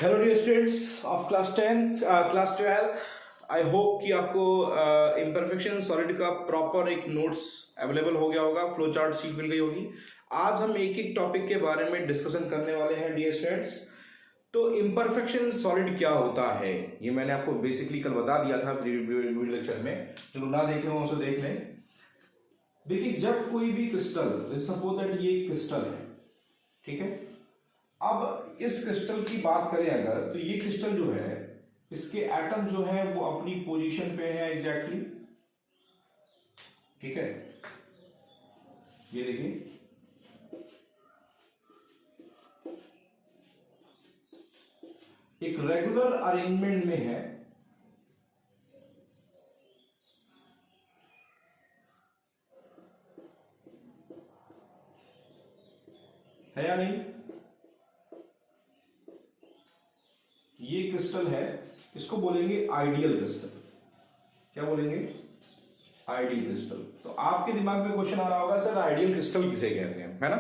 Hello dear students of class 10 class 12। I hope कि आपको imperfection solid का proper एक नोट्स अवेलेबल हो गया होगा, फ्लो चार्ट शीट मिल गई होगी। आज हम एक एक टॉपिक के बारे में डिस्कशन करने वाले हैं डियर स्टूडेंट्स। तो इम्परफेक्शन सॉलिड क्या होता है ये मैंने आपको बेसिकली कल बता दिया था वीडियो लेक्चर में। चलो ना देखे हो उसे देख लें। देखिए, जब कोई भी क्रिस्टल, सपोज दैट ये क्रिस्टल है, ठीक है। अब इस क्रिस्टल की बात करें अगर, तो ये क्रिस्टल जो है, इसके एटम जो है वो अपनी पोजीशन पे है एग्जैक्टली, ठीक है। ये देखिए, एक रेगुलर अरेंजमेंट में है या नहीं। ये क्रिस्टल है, इसको बोलेंगे आइडियल क्रिस्टल। क्या बोलेंगे? Ideal crystal. तो आपके दिमाग में क्वेश्चन आ रहा होगा, सर आइडियल क्रिस्टल किसे कहते हैं, है ना।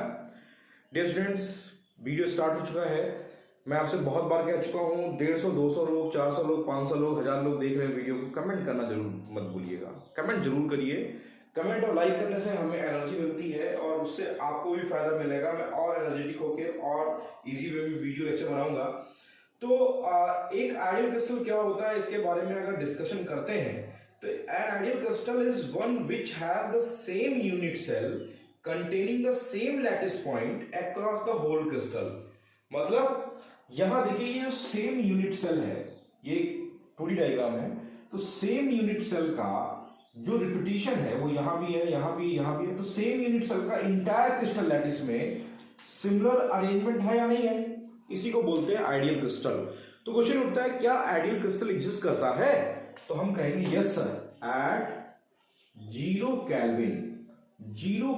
डियर स्टूडेंट्स, वीडियो स्टार्ट हो चुका है। मैं आपसे बहुत बार कह चुका हूं, 150 200 लोग, 400 लोग, 500 लोग, 1000 लोग देख रहे हैं वीडियो को। कमेंट करना जरूर मत भूलिएगा, कमेंट जरूर करिए। कमेंट और लाइक करने से हमें एनर्जी मिलती है और उससे आपको भी फायदा मिलेगा। मैं और एनर्जेटिक होकर और इजी वे में वीडियो लेक्चर बनाऊंगा। तो एक आइडियल क्रिस्टल क्या होता है, इसके बारे में अगर डिस्कशन करते हैं, तो an ideal crystal is one which has the same unit cell containing the same lattice point across the whole crystal. मतलब यहां देखिए, ये जो सेम यूनिट सेल है, ये 2D डायग्राम है, तो सेम यूनिट सेल का जो रिपीटिशन है वो यहां भी है, यहां भी, यहां भी है। तो सेम यूनिट सेल का इंटायर क्रिस्टल लैटिस में सिमिलर अरेंजमेंट है या नहीं है, इसी को बोलते हैं आइडियल क्रिस्टल। तो क्वेश्चन उठता है, क्या आइडियल क्रिस्टल एग्जिस्ट करता है? तो हम कहेंगे यस सर, एट 0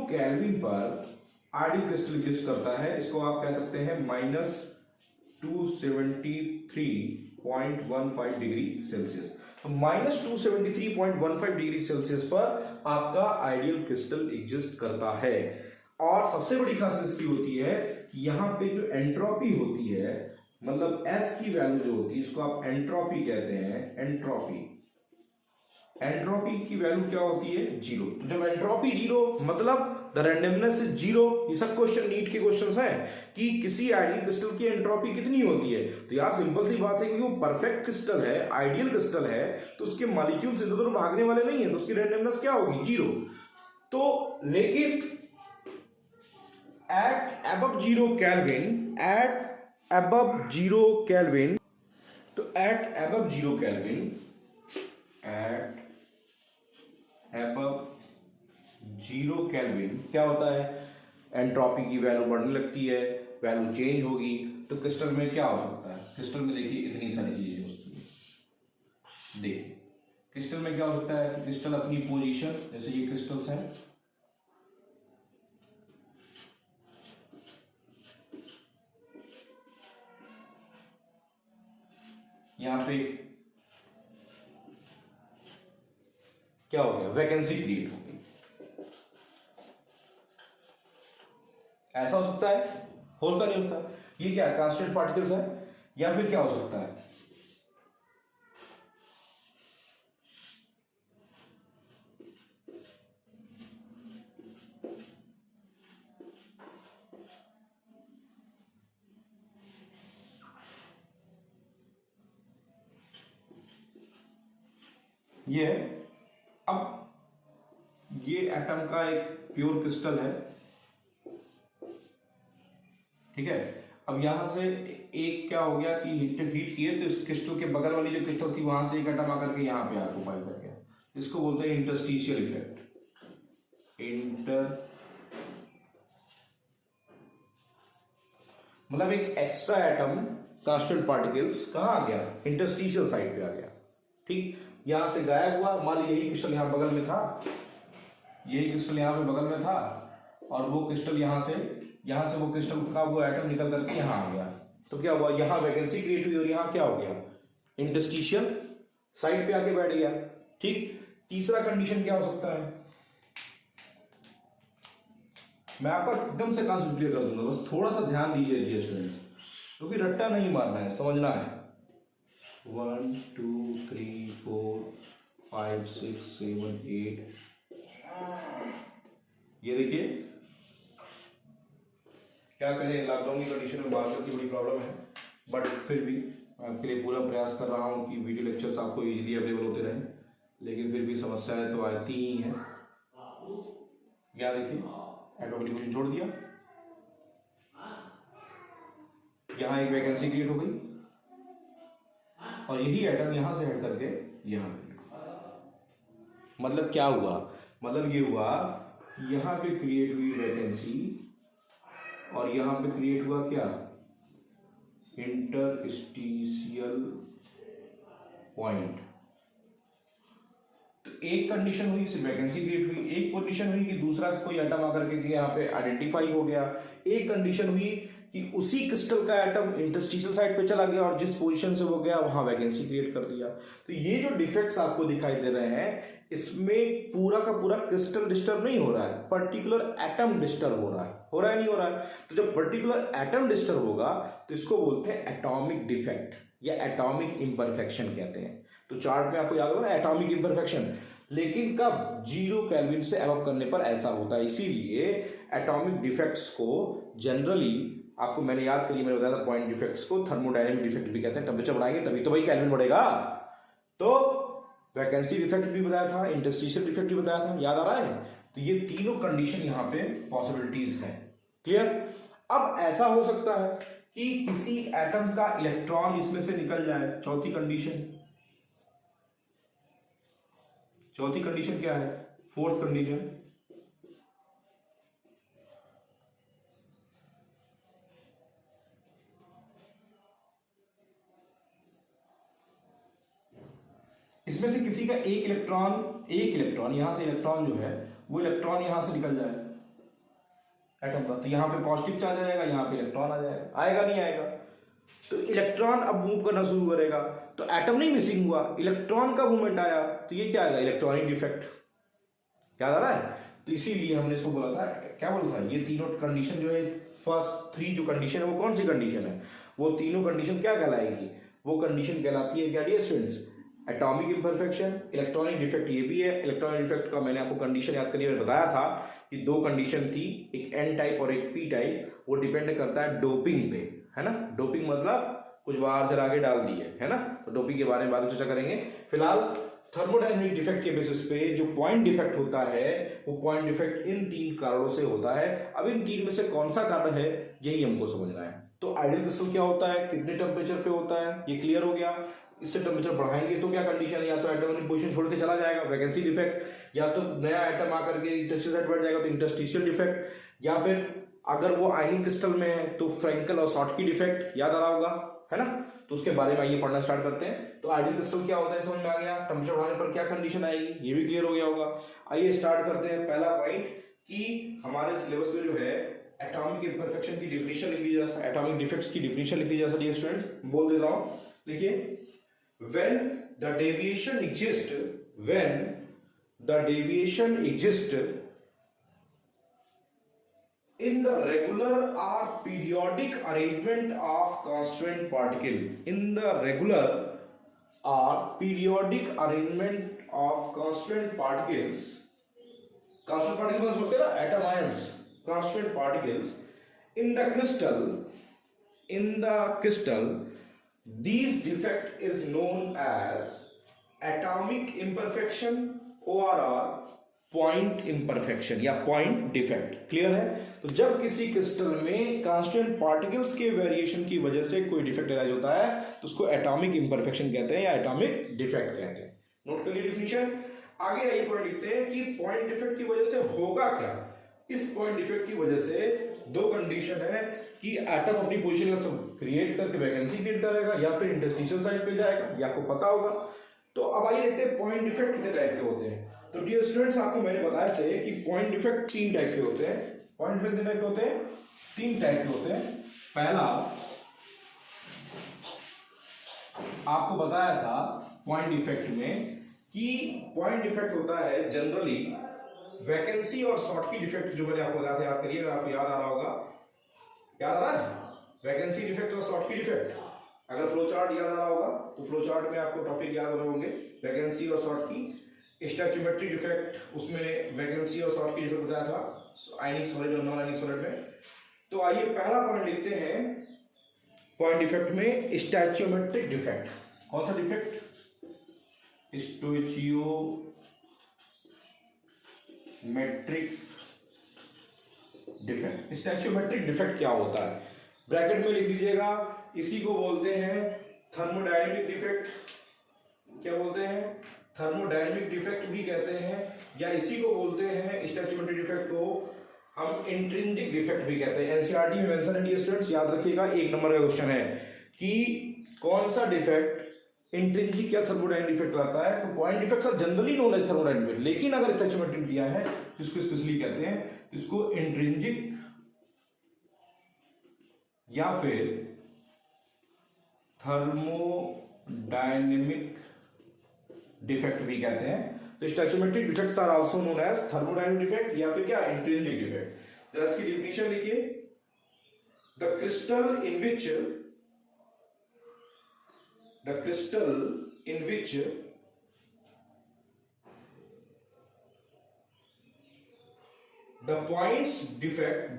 केल्विन पर आइडियल क्रिस्टल एग्जिस्ट करता है। इसको आप कह सकते हैं -273.15 डिग्री सेल्सियस। तो -273.15 डिग्री सेल्सियस पर आपका आइडियल क्रिस्टल एग्जिस्ट करता है। और सबसे बड़ी खासियत इसकी होती है कि यहां पे जो एंट्रोपी होती है, मतलब एस की वैल्यू जो होती है, इसको आप एंट्रोपी कहते हैं। एंट्रोपी की वैल्यू क्या होती है? 0। तो जब एंट्रोपी 0, मतलब द रैंडमनेस इज 0। ये सब क्वेश्चन नीट के क्वेश्चन हैं कि किसी आइडियल क्रिस्टल की एंट्रोपी कितनी होती है। तो यार सिंपल सी बात है कि वो परफेक्ट क्रिस्टल है, आइडियल क्रिस्टल है, तो उसके मॉलिक्यूल्स इधर उधर भागने वाले नहीं है, तो उसकी रैंडमनेस क्या होगी? 0। तो लेकिन at above 0 Kelvin, तो at above 0 केल्विन क्या होता है? एंट्रोपी की वैल्यू बढ़ने लगती है, वैल्यू चेंज होगी। तो क्रिस्टल में क्या हो सकता है? क्रिस्टल में देखिए इतनी सारी चीजें हो सकती है। देखिए क्रिस्टल में क्या हो सकता है कि क्रिस्टल अपनी पोजीशन, जैसे ये क्रिस्टल्स हैं, यहां पे क्या हो गया? वैकेंसी क्रिएट हो गई। ऐसा हो सकता है, होता नहीं होता। ये क्या कांस्टेंट पार्टिकल्स है, या फिर क्या हो सकता है? ये है। अब ये एटम का एक प्योर क्रिस्टल है, ठीक है। अब यहां से एक क्या हो गया कि हीट किए, तो इस क्रिस्टल के बगल वाली जो क्रिस्टल थी, वहां से एक एटम आकर के यहां पे ऑक्यूपाई कर गया। इसको बोलते हैं इंटरस्टिशियल इफेक्ट। मतलब एक एक्स्ट्रा एटम, कांस्टेंट पार्टिकल्स कहां आ गया? इंटरस्टिशियल साइड पे आ गया, ठीक। यहां से गायब हुआ। मान लीजिए यही क्रिस्टल यहां बगल में था, यही क्रिस्टल यहां पे बगल में था, और वो क्रिस्टल यहां से वो क्रिस्टल का वो एटम निकल करके यहां आ गया। तो क्या हुआ? यहां वैकेंसी क्रिएट हुई और यहां क्या हो गया? इंटरस्टिशियल साइड पे आके बैठ गया, ठीक। तीसरा कंडीशन क्या हो सकता है? मैं आपका एकदम से कॉन्सेप्ट क्लियर कर दूंगा, बस थोड़ा सा ध्यान दीजिए स्टूडेंट्स। तो भी रट्टा नहीं मारना है, समझना है। 1 2 3 4 5 6 7 8, ये देखिए क्या करें, लॉकडाउन की कंडीशन में मार्कर की बड़ी प्रॉब्लम है, बट फिर भी आपके लिए पूरा प्रयास कर रहा हूँ कि वीडियो लेक्चर्स आपको इजीली अवेलेबल होते रहें, लेकिन फिर भी समस्याएं तो आती ही हैं। क्या देखिए, एटम वाली पोजीशन छोड़ दिया, यहाँ एक वैकेंसी क्रिएट हो गई और यही एटम यहाँ से हट करके यहाँ, मतलब क्या हुआ, मतलब ये हुआ यहाँ पे क्रिएट हुई वैकेंसी और यहाँ पे क्रिएट हुआ क्या, इंटरस्टिशियल पॉइंट। तो एक कंडीशन हुई, सिर्फ वैकेंसी क्रिएट हुई, एक कंडीशन हुई कि दूसरा कोई एटम आकर के यहाँ पे आइडेंटिफाई हो गया, एक कंडीशन हुई कि उसी क्रिस्टल का एटम इंटरस्टिशियल साइड पे चला गया और जिस पोजीशन से वो गया वहां वैकेंसी क्रिएट कर दिया। तो ये जो डिफेक्ट्स आपको दिखाई दे रहे हैं, इसमें पूरा का पूरा क्रिस्टल डिस्टर्ब नहीं हो रहा है, पर्टिकुलर एटम डिस्टर्ब हो रहा है नहीं हो रहा है। तो जब पर्टिकुलर एटम डिस्टर्ब होगा तो इसको बोलते हैं एटॉमिक डिफेक्ट या एटॉमिक इम्परफेक्शन कहते हैं। तो चार्ट में आपको याद होगा ना एटॉमिक इम्परफेक्शन, लेकिन कब, 0 केल्विन से अबव करने पर ऐसा होता है। इसीलिए एटॉमिक डिफेक्ट्स को जनरली आपको मैंने याद करिए, मैंने बताया था पॉइंट डिफेक्ट्स को थर्मोडायनेमिक डिफेक्ट भी कहते हैं। टेम्परेचर बढ़ाएंगे तभी तो भाई केल्विन बढ़ेगा। तो वैकेंसी डिफेक्ट भी बताया था, इंटरस्टिशियल डिफेक्ट भी बताया था, याद आ रहा है। तो ये तीनों कंडीशन यहाँ पे पॉसिबिलिटीज हैं। क्लियर। अब ऐसा हो सकता है कि किसी एटम का इलेक्ट्रॉन इसमें से निकल जाए, चौथी कंडीशन। चौथी कंडीशन क्या है, फोर्थ कंडीशन, इसमें से किसी का एक इलेक्ट्रॉन यहां से इलेक्ट्रॉन जो है वो इलेक्ट्रॉन यहां से निकल जाए एटम का, तो यहां पे पॉजिटिव चार्ज आ जाएगा, यहां पे इलेक्ट्रॉन आ जाएगा, आएगा नहीं आएगा। तो इलेक्ट्रॉन अब मूव करना शुरू करेगा, तो एटम नहीं मिसिंग हुआ, इलेक्ट्रॉन का मूवमेंट आया, तो ये क्या आएगा, इलेक्ट्रॉनिक डिफेक्ट। याद आ रहा है। तो इसीलिए हमने इसको बोला था, क्या बोला था, ये तीनों कंडीशन जो है, फर्स्ट 3 जो कंडीशन है वो कौन सी कंडीशन है, वो तीनों कंडीशन क्या कहलाएगी, वो कंडीशन कहलाती है क्या dear students, atomic imperfection, electronic defect ये भी है। इलेक्ट्रॉनिक डिफेक्ट का मैंने आपको कंडीशन याद करिए, बताया था कि 2 कंडीशन थी, एक एन टाइप और एक पी टाइप। वो डिपेंड करता है डोपिंग पे, है ना। डोपिंग मतलब कुछ बाहर से लाके डाल दिए, है ना। तो डोपिंग के बारे में बाद में चर्चा करेंगे। फिलहाल थर्मोडायनेमिक डिफेक्ट के बेसिस पे जो पॉइंट डिफेक्ट होता है, वो पॉइंट डिफेक्ट इन 3 कारणों से होता है। अब इन 3 में से कौन सा कारण है, यही हमको समझना है। तो आइडियल क्रिस्टल क्या होता है, कितने टेम्परेचर पे होता है, ये क्लियर हो गया। इससे टेम्परेचर बढ़ाएंगे तो क्या कंडीशन है, या तो एटम अपनी पोजीशन छोड़ के चला जाएगा, वैकेंसी डिफेक्ट, या तो नया एटम आकर के इंटरस्टिशियल साइड बैठ जाएगा तो इंटरस्टिशियल डिफेक्ट, या फिर अगर वो आयनिक क्रिस्टल में है तो फ्रैंकल और शॉर्टकी डिफेक्ट, याद आ रहा होगा, है ना। तो उसके बारे में आइए पढ़ना स्टार्ट करते हैं। तो आइडियल क्रिस्टल क्या होता है समझ में आ गया, टेम्परेचर बढ़ाने पर क्या कंडीशन आएगी ये भी क्लियर हो गया होगा। आइए स्टार्ट करते हैं। पहला पॉइंट कि हमारे सिलेबस में जो है एटॉमिक इम्परफेक्शन की डिफिनीशन लिख ली जा सकती है, एटॉमिक डिफेक्ट्स की डिफिनीशन लिख ली जा सकती है स्टूडेंट्स, बोल दे रहा हूं। देखिए, when the deviation exists in the regular or periodic arrangement of constant particle, in the regular or periodic arrangement of constant particles मतलब समझते हैं ना, atom ions, constant particles in the crystal, these defect is known as atomic imperfection, ORR, point imperfection या point defect. Clear है। तो जब किसी crystal में कांस्टेंट पार्टिकल्स के वेरिएशन की वजह से कोई डिफेक्ट अराइज होता है तो उसको एटॉमिक इम्परफेक्शन कहते हैं या एटॉमिक डिफेक्ट कहते हैं। नोट कर लीजिए डिफिनीशन। आगे यही पॉइंट लिखते हैं कि पॉइंट डिफेक्ट की वजह से होगा क्या। इस पॉइंट डिफेक्ट की वजह से 2 कंडीशन है कि एटम अपनी पोजीशन तो क्रिएट करके वैकेंसी क्रिएट करेगा या फिर इंटरस्टिशियल साइड पे जाएगा, ये आपको पता होगा। तो अब आइए देखते हैं पॉइंट डिफेक्ट कितने टाइप के होते हैं। तो डियर स्टूडेंट्स, आपको मैंने बताया थे कि पॉइंट डिफेक्ट 3 टाइप के होते हैं। पॉइंट डिफेक्ट कितने टाइप के होते हैं, 3 टाइप के होते हैं। पहला आपको बताया था पॉइंट डिफेक्ट में कि पॉइंट डिफेक्ट होता है जनरली वैकेंसी और शॉर्टकी डिफेक्ट, जो मैंने आपको बताया था, याद करिए अगर आपको याद आ रहा होगा। याद आ रहा है, वैकेंसी डिफेक्ट और शॉर्टकी डिफेक्ट। अगर फ्लो चार्ट याद आ रहा होगा तो फ्लो चार्ट में आपको टॉपिक याद हो रहे होंगे, वैकेंसी और शॉर्टकी। स्टैच्यूमेट्री डिफेक्ट, उसमें वैकेंसी और शॉर्टकी डिफेक्ट बताया था आयनिक सॉलिड और नॉन आयनिक सॉलिड में। तो आइए पहला पॉइंट लिखते हैं पॉइंट डिफेक्ट में, स्टैच्यूमेट्रिक डिफेक्ट। कौन सा डिफेक्ट? स्टोइचियोमेट्रिक डिफेक्ट। स्टैच्यूमेट्रिक डिफेक्ट क्या होता है? ब्रैकेट में लिख लीजिएगा, इसी को बोलते हैं थर्मोडायनेमिक डिफेक्ट। क्या बोलते हैं? थर्मोडायनेमिक डिफेक्ट भी कहते हैं, या इसी को बोलते हैं स्टैच्यूमेट्रिक डिफेक्ट को हम इंट्रिंसिक डिफेक्ट भी कहते हैं। एनसीईआरटी में मेंशन है स्टूडेंट्स, याद रखिएगा, 1 नंबर का क्वेश्चन है कि कौन सा डिफेक्ट इंट्रिंसिक या थर्मोडायनेमिक डिफेक्ट लाता है। तो पॉइंट डिफेक्ट का generally known as thermodynamic defect, लेकिन अगर स्टैच्यूमेट्रिक दिया है तो इसको स्पेशली कहते हैं, इसको इंट्रिंसिक या फिर थर्मोडायनेमिक डिफेक्ट भी कहते हैं। तो stoichiometric defects are also known as thermodynamic defect या फिर क्या, इंट्रिंसिक डिफेक्ट। जरा इसकी डिफिनेशन लिखिए, the crystal in which the points defect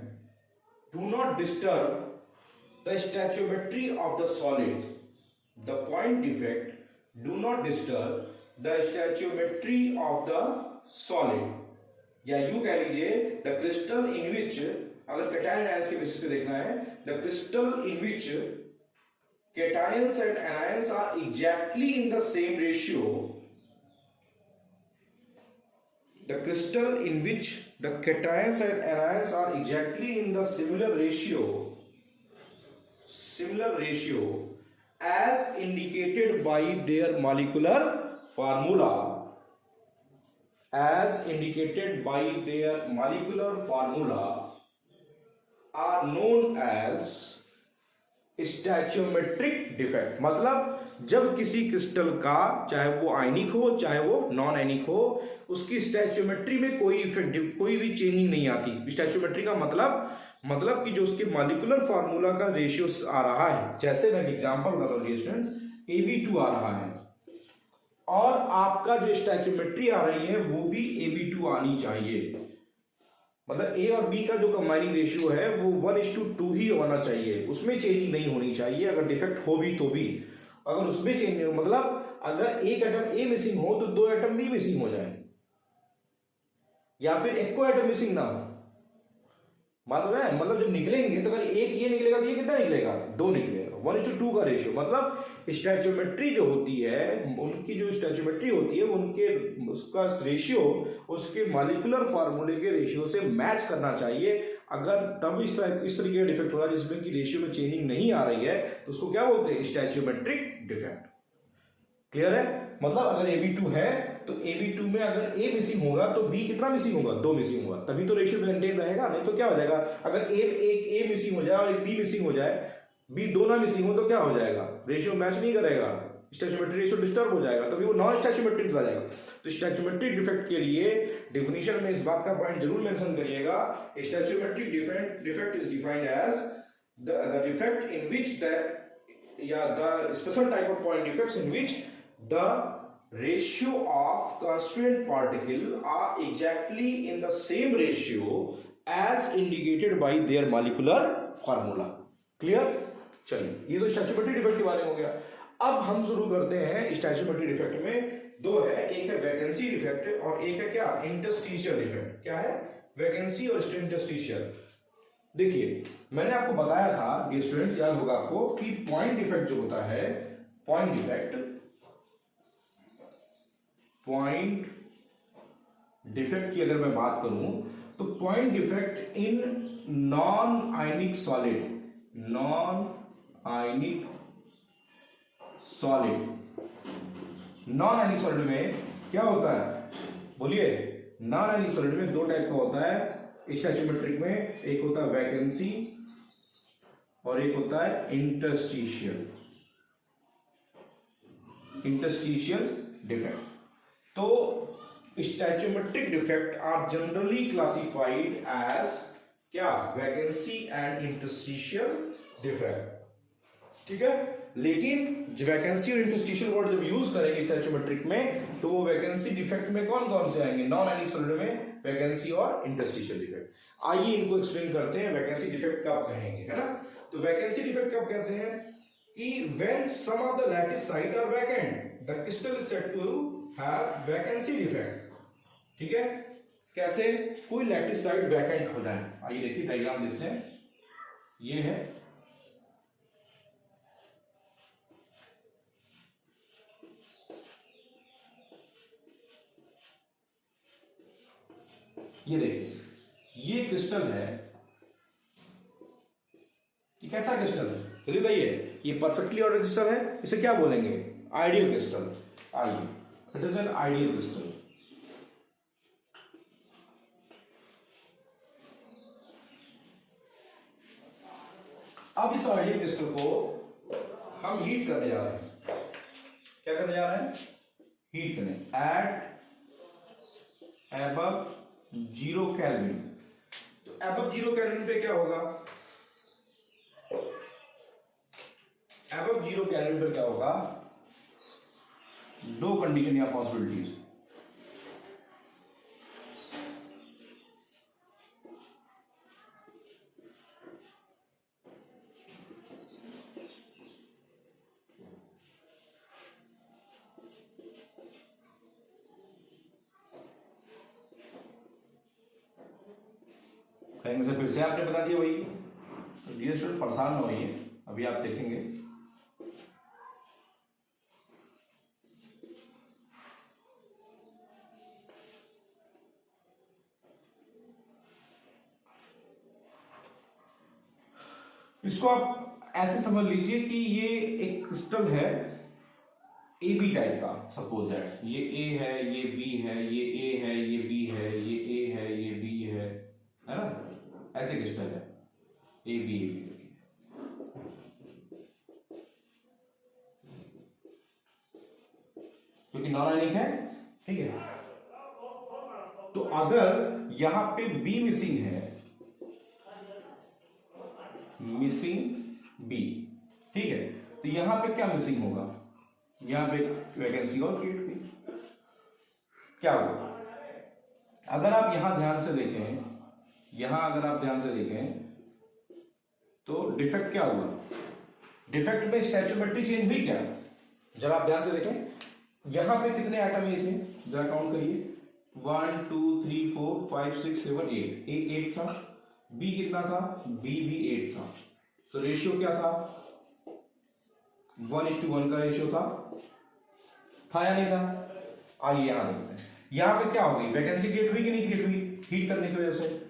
do not disturb the stoichiometry of the solid. The point defect do not disturb the stoichiometry of the solid, या यूं कह लीजिए the crystal in which, अगर cation ions के basis पे देखना है, the crystal in which cations and anions are exactly in the same ratio, the crystal in which the cations and anions are exactly in the similar ratio as indicated by their molecular formula, are known as stoichiometric defect. मतलब जब किसी crystal का, चाहे वो आयनिक हो चाहे वो non ionic हो, उसकी स्टैच्यूमेट्री में कोई इफेक्ट, कोई भी चेंजिंग नहीं आती। स्टैच्यूमेट्री का मतलब कि जो उसके मॉलिक्यूलर फार्मूला का रेशियो आ रहा है, जैसे मैं एग्जांपल बताता हूं स्टूडेंट्स, AB2 आ रहा है और आपका जो स्टैच्यूमेट्री आ रही है वो भी AB2 आनी चाहिए। मतलब ए और बी का जो कंबाइनिंग रेशियो है वो 1:2 ही होना चाहिए, उसमें चेंजिंग नहीं होनी चाहिए। अगर डिफेक्ट हो भी तो भी, अगर उसमें चेंज नहीं हो, मतलब अगर एक एटम ए मिसिंग हो तो 2 एटम बी मिसिंग हो जाए, या फिर एक को एटम मिसिंग ना हो। बात समझ है? मतलब जब निकलेंगे तो अगर एक ये निकलेगा तो ये कितना निकलेगा? 2 निकलेगा। 1:2 का रेशियो। मतलब स्टैच्यूमेट्री जो होती है, उनकी जो स्टैच्यूमेट्री होती है, उनके उसका रेशियो उसके मॉलिक्यूलर फार्मूले के रेशियो से मैच करना चाहिए। अगर तब इस तरीके का डिफेक्ट हो रहा है जिसमें कि रेशियो में चेंजिंग नहीं आ रही है, तो उसको क्या बोलते हैं? स्टैच्यूमेट्रिक डिफेक्ट। क्लियर है? मतलब अगर AB2 है तो AB2 में अगर A मिसिंग होगा तो B कितना मिसिंग होगा? 2 मिसिंग होगा, तभी तो रेशियो मेंटेन रहेगा। नहीं तो क्या हो जाएगा? अगर एक A मिसिंग हो जाए और एक B मिसिंग हो जाए, B 2 ना मिसिंग हो तो क्या हो जाएगा? रेशियो मैच नहीं करेगा, स्टैच्यूमेट्री रेशियो डिस्टर्ब हो जाएगा, तभी वो नॉन स्टैच्यूमेट्रिक चला जाएगा। तो स्टैच्यूमेट्रिक डिफेक्ट के लिए डिफिनीशन में इस बात का पॉइंट जरूर मेंशन करिएगा, stoichiometric defect is defined as the defect in which the special type of point defects in which the ratio of constituent particle are exactly in the same ratio as indicated by their molecular formula. Clear? चलिए, ये तो stoichiometric defect के बारे में हो गया। अब हम शुरू करते हैं स्टैच्यूमेट्रिक डिफेक्ट में। 2 है, एक है वैकेंसी डिफेक्ट और एक है क्या? Interstitial defect. क्या है? वैकेंसी और इंटरस्टिशियल। देखिए, मैंने आपको बताया था, ये स्टूडेंट्स याद होगा आपको, कि पॉइंट डिफेक्ट जो होता है, पॉइंट डिफेक्ट की अगर मैं बात करूं तो point defect in non ionic solid में क्या होता है? बोलिए। नॉन आयनिक सॉलिड में 2 टाइप का होता है स्टैच्यूमेट्रिक में, एक होता है वैकेंसी और एक होता है इंटरस्टिशियल डिफेक्ट। तो stoichiometric defect are generally classified as क्या? Vacancy and interstitial defect. ठीक है, लेकिन वैकेंसी और इंटरस्टिशियल वर्ड जब यूज करेंगे स्टैचोमेट्रिक में तो वो वैकेंसी डिफेक्ट में कौन कौन से आएंगे? नॉन आयनिक सॉलिड में वैकेंसी और इंटरस्टिशियल डिफेक्ट। आइए इनको एक्सप्लेन करते हैं। वैकेंसी डिफेक्ट कब कहेंगे, है ना? तो वैकेंसी डिफेक्ट कब कहते हैं कि when some of the lattice site are vacant the crystal is said to have vacancy defect. ठीक है, कैसे? कोई लैटिस साइट वैकेंट हो जाए। आइए देखिए डायग्राम देखते हैं। ये है, ये देखिए, ये क्रिस्टल है। ये कैसा क्रिस्टल है जल्दी बताइए? ये परफेक्टली ऑर्डर क्रिस्टल है। इसे क्या बोलेंगे? Ideal crystal. आइए, it is an ideal crystal. अब इस आइडियल क्रिस्टल को हम हीट करने जा रहे हैं। क्या करने जा रहे हैं? हीट करने एट above 0 केल्विन। तो above 0 केल्विन पे क्या होगा? above 0 केल्विन पर क्या होगा? दो कंडीशन या पॉसिबिलिटीज। कहेंगे सर फिर से आपने बता दिया वही। तो डियर स्टूडेंट परेशान न होइए, अभी आप देखेंगे। इसको आप ऐसे समझ लीजिए कि ये एक क्रिस्टल है ए बी टाइप का। सपोज दैट ये ए है, ये बी है, ये ए है, ये बी है, ये ए है, ये बी है ना? ऐसे क्रिस्टल है ए बी क्योंकि नॉन आयनिक है। ठीक है, तो अगर यहां पे बी मिसिंग है, मिसिंग बी, ठीक है, तो यहां पे क्या मिसिंग होगा? यहां पे वैकेंसी और क्रिएट हुई। क्या होगा? अगर आप यहां ध्यान से देखें, यहां अगर आप ध्यान से देखें तो डिफेक्ट क्या हुआ? डिफेक्ट में स्टैचोमेट्री चेंज हुई क्या? जरा आप ध्यान से देखें, यहां पे कितने आइटम ये थे? जरा काउंट करिए। 1 2 3 4 5 6 7 8। ए 8 था। बी कितना था? बी भी 8 था। तो रेशियो क्या था? 1:1 का रेशियो था या नहीं था? आइए यहां देखते हैं। यहां पे क्या हो गई? वैकेंसी क्रिएट हुई कि नहीं क्रिएट हुई? हीट करने की वजह से।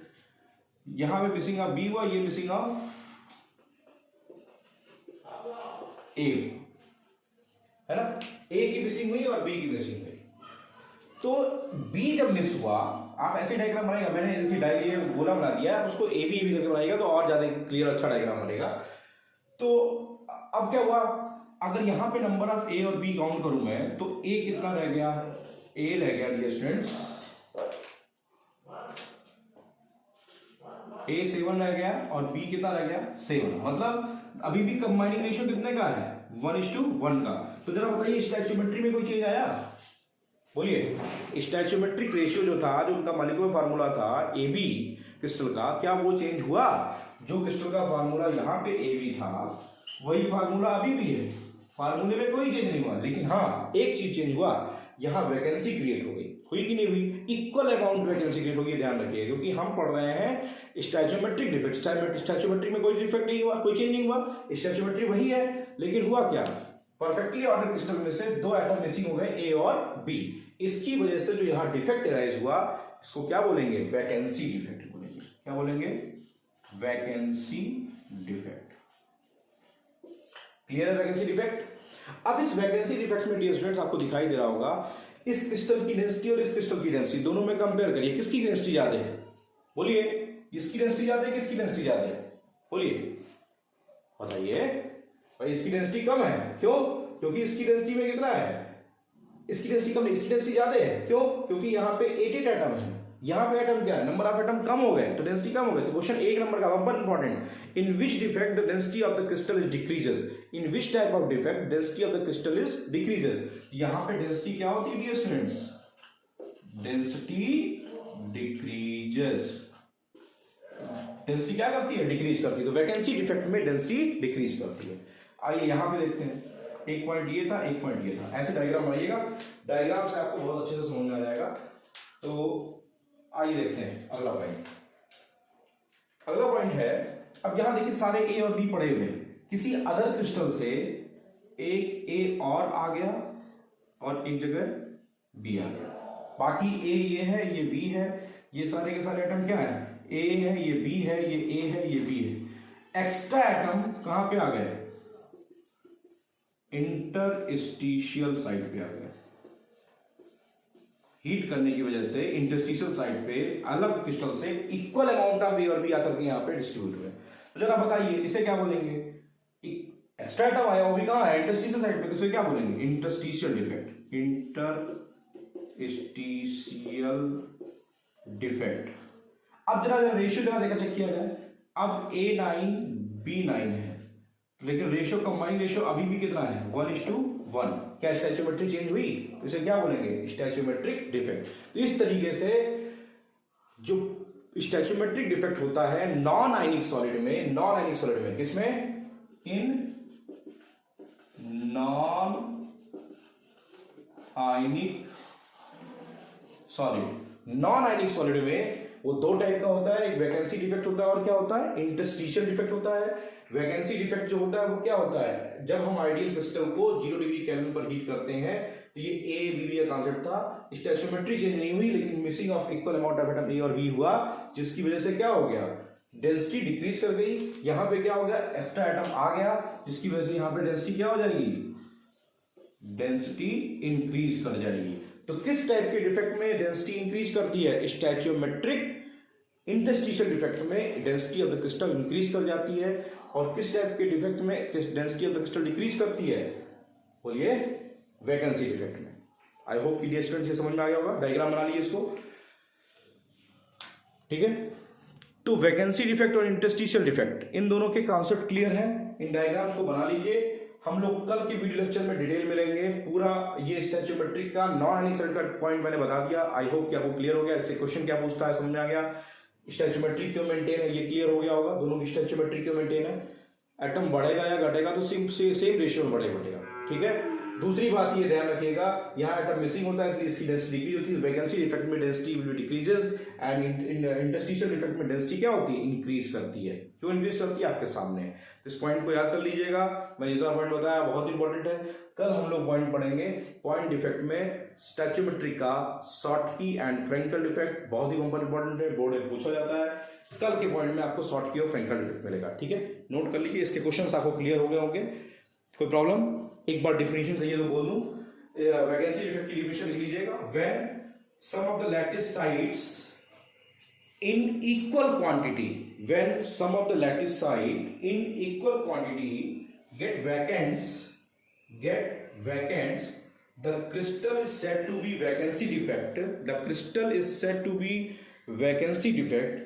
यहां पे मिसिंग ऑफ बी हुआ, ये मिसिंग ऑफ ए, है ना? ए की मिसिंग हुई और बी की मिसिंग हुई। तो बी जब मिस हुआ, आप ऐसे डायग्राम बनाएगा, मैंने इनकी डायग्राम ये गोला बना दिया, उसको ए बी करके बनाएगा तो और ज्यादा क्लियर अच्छा डायग्राम बनेगा। तो अब क्या हुआ? अगर यहां पे नंबर ऑफ ए और बी काउंट करूं मैं तो ए कितना रह गया? ए रह गया डियर स्टूडेंट्स, ए 7 रह गया और बी कितना रह गया? 7। मतलब अभी भी कंबाइनिंग रेशियो कितने का है? 1:1 का। तो जरा बताइए स्टैचोमेट्री में कोई चेंज आया? बोलिए, स्टैचोमेट्रिक रेशियो जो था, जो उनका मॉलिक्यूलर फार्मूला था ए बी क्रिस्टल का, क्या वो चेंज हुआ? जो क्रिस्टल का फार्मूला यहाँ पे ए बी था वही फार्मूला अभी भी है। फार्मूले में कोई चेंज नहीं हुआ, लेकिन हाँ एक चीज चेंज हुआ, यहाँ वैकेंसी क्रिएट हो गई। हुई कि नहीं हुई? इक्वल अमाउंट वैकेंसी क्रिएट होगी, ध्यान रखिए, क्योंकि हम पढ़ रहे हैं स्टैचोमेट्रिक डिफेक्ट। स्टैचोमेट्री में कोई डिफेक्ट नहीं हुआ, कोई चेंज नहीं हुआ, स्टैचोमेट्री वही है। लेकिन हुआ क्या? परफेक्टली ऑर्डर क्रिस्टल में से दो एटम मिसिंग हो गए, ए और बी। इसकी वजह से जो यहाँ डिफेक्ट अराइज हुआ, इसको क्या बोलेंगे? वैकेंसी डिफेक्ट बोलेंगे। क्या बोलेंगे? Vacancy defect. क्लियर है? Vacancy defect. अब इस वैकेंसी डिफेक्ट में डियर स्टूडेंट्स आपको दिखाई दे रहा होगा, इस क्रिस्टल की डेंसिटी और इस क्रिस्टल की डेंसिटी दोनों में कंपेयर करिए, किसकी डेंसिटी ज्यादा है? बोलिए, इसकी डेंसिटी ज्यादा है, किसकी डेंसिटी ज्यादा है? बोलिए, बताइए भाई। इसकी डेंसिटी कम है, क्यों? क्योंकि इसकी डेंसिटी में कितना है? इसकी डेंसिटी कम है, इसकी डेंसिटी ज्यादा है। क्यों? क्योंकि यहाँ पे 8 एटम है, यहाँ पे एटम क्या है, नंबर ऑफ एटम कम हो गए तो डेंसिटी कम हो गई। तो क्वेश्चन एक नंबर का one important, in which defect the density of the crystal is decreases, in which type of defect density of the crystal is decreases. यहाँ पे डेंसिटी क्या होती है dear students, density decreases, density क्या करती है, डिक्रीज करती है। तो वैकेंसी डिफेक्ट में डेंसिटी डिक्रीज करती है। आइए यहाँ पे देखते हैं, एक पॉइंट ये था, एक पॉइंट ये था, ऐसे डायग्राम बनाइएगा, डायग्राम से आपको बहुत अच्छे से समझ में आ जाएगा। तो आइए देखते हैं अगला पॉइंट। अगला पॉइंट है, अब यहां देखिए सारे ए और बी पड़े हुए हैं, किसी अदर क्रिस्टल से एक ए और आ गया और एक जगह बी आ गया, बाकी ए ये है, ये बी है, ये सारे के सारे एटम क्या है, ए है, ये बी है, ये ए है, ये बी है। एक्स्ट्रा एटम कहां पे आ गए, इंटरस्टिशियल साइड पे आ गए। हीट करने की वजह से इंटरस्टिशियल साइड पे अलग क्रिस्टल से इक्वल अमाउंट ऑफ ए और बी आकर के यहाँ पे डिस्ट्रीब्यूट हुए। तो जरा बताइए इसे क्या बोलेंगे, एक्स्ट्रा एटम आया वो भी कहाँ है, इंटरस्टिशियल साइड पे, तो इसे क्या बोलेंगे, इंटरस्टिशियल डिफेक्ट, इंटरस्टिशियल डिफेक्ट। अब जरा रेशियो जरा देखा चेक किया जाए, अब A9 B9 है, लेकिन रेशियो कंबाइंड रेशियो अभी भी कितना है, 1:1। क्या स्टैचोमेट्री चेंज हुई, तो इसे क्या बोलेंगे, स्टैचोमेट्रिक डिफेक्ट। तो इस तरीके से जो स्टैचोमेट्रिक डिफेक्ट होता है नॉन आयनिक सॉलिड में, नॉन आयनिक सॉलिड में, किसमें, in non ionic solid, non ionic solid में वो दो टाइप का होता है, एक वैकेंसी डिफेक्ट होता है और क्या होता है, इंटरस्टिशियल डिफेक्ट होता है। वैकेंसी डिफेक्ट जो होता है वो क्या होता है, जब हम आइडियल क्रिस्टल को 0 डिग्री केल्विन पर हीट करते हैं, तो ये ए बी का कॉन्सेप्ट था, स्टैचोमेट्री चेंज नहीं हुई, लेकिन missing of equal amount of atom A और बी हुआ, जिसकी वजह से क्या हो गया, डेंसिटी डिक्रीज कर गई। यहां पे क्या हो गया, एक्स्ट्रा एटम आ गया, जिसकी वजह से यहां पे डेंसिटी क्या हो जाएगी, डेंसिटी इंक्रीज कर जाएगी। तो किस टाइप के डिफेक्ट में डेंसिटी इंक्रीज करती है, स्टैचोमेट्रिक इंटरस्टिशियल डिफेक्ट में density of the crystal increase कर जाती है, और किस टाइप के डिफेक्ट में density of the crystal decrease करती है, बोलिए, वैकेंसी डिफेक्ट में। आई होप कि डियर स्टूडेंट्स ये समझ में आ गया होगा, डायग्राम बना लीजिए इसको, ठीक है। तो वैकेंसी डिफेक्ट और इंटरस्टिशियल डिफेक्ट, इन दोनों के कॉन्सेप्ट क्लियर है, इन डायग्राम्स को बना लीजिए। हम लोग कल के वीडियो लेक्चर में डिटेल में लेंगे पूरा, ये स्टैचोमेट्रिक का नॉन आयनिक सॉलिड का पॉइंट मैंने बता दिया। आई होप कि आपको क्लियर हो गया, इससे क्वेश्चन क्या पूछता है समझ में आ गया, स्टैचोमेट्री क्यों मेंटेन है ये क्लियर हो गया होगा, दोनों की स्टैचोमेट्री क्यों मेंटेन है, एटम बढ़ेगा या घटेगा तो सेम रेशियो में बढ़ेगा, ठीक है। दूसरी बात ये ध्यान रखिएगा, यहाँ एटम मिसिंग होता है इसलिए इसकी डेंसिटी डिक्रीज होती है, वैकेंसी इफेक्ट में density will be decreases, and interstitial effect में डेंसिटी क्या होती है, इंक्रीज करती है। क्यों इंक्रीज करती है, आपके सामने है, तो इस पॉइंट को याद कर लीजिएगा। मैंने जितना पॉइंट बताया बहुत इंपॉर्टेंट है, कल हम लोग पॉइंट पढ़ेंगे पॉइंट डिफेक्ट में स्टैचोमेट्री का शॉर्टकी एंड फ्रेंकल डिफेक्ट, बहुत ही इंपॉर्टेंट है, बोर्ड में पूछा जाता है। कल के पॉइंट में आपको शॉर्टकी और फ्रेंकल डिफेक्ट मिलेगा, ठीक है, नोट कर लीजिए, इसके क्वेश्चन आपको क्लियर हो गए होंगे, कोई प्रॉब्लम, एक बार डिफिनेशन कहिए तो बोल दूं, वैकेंसी डिफेक्ट की डिफिनेशन लिख लीजिएगा, when some of the lattice sides in equal quantity, when some of the lattice side in equal quantity get vacants, the crystal is said to be vacancy defect, the crystal is said to be vacancy defect।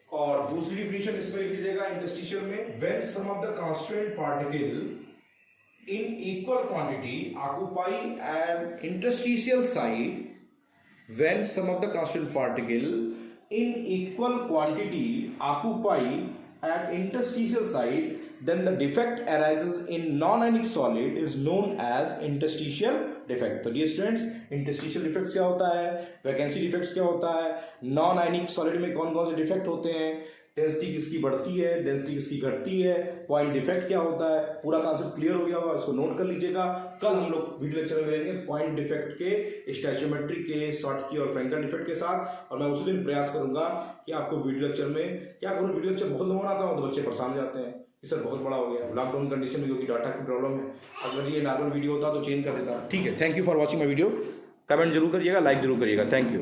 और दूसरी definition इसमें लिख लीजिएगा interstitial में, when some of the constituent particle in equal quantity occupy an interstitial site, when some of the constituent particle in equal quantity occupy an interstitial site, then the defect arises in non-ionic solid is known as interstitial defect। तो dear students, interstitial defects क्या होता है, vacancy defects क्या होता है, non ionic solid में कौन कौन से डिफेक्ट होते हैं, डेंसिटी किसकी बढ़ती है, डेंसिटी किसकी घटती है, पॉइंट डिफेक्ट क्या होता है, पूरा कॉन्सेप्ट क्लियर हो गया होगा, इसको नोट कर लीजिएगा। कल हम लोग वीडियो लेक्चर में मिलेंगे पॉइंट डिफेक्ट के, स्टैचोमेट्री के, शॉर्टकी और फ्रेंकल डिफेक्ट के साथ, और मैं उसी दिन प्रयास करूंगा कि आपको वीडियो लेक्चर में क्या करूँ, वीडियो लेक्चर बहुत लंबा आता हूँ तो बच्चे परेशान हो जाते हैं कि सर बहुत बड़ा हो गया, लॉकडाउन कंडीशन में क्योंकि डाटा की प्रॉब्लम है, अगर ये नॉर्मल वीडियो होता तो चेंज कर देता। ठीक है, thank you for watching my video, comment जरूर करिएगा, लाइक जरूर करिएगा, थैंक यू।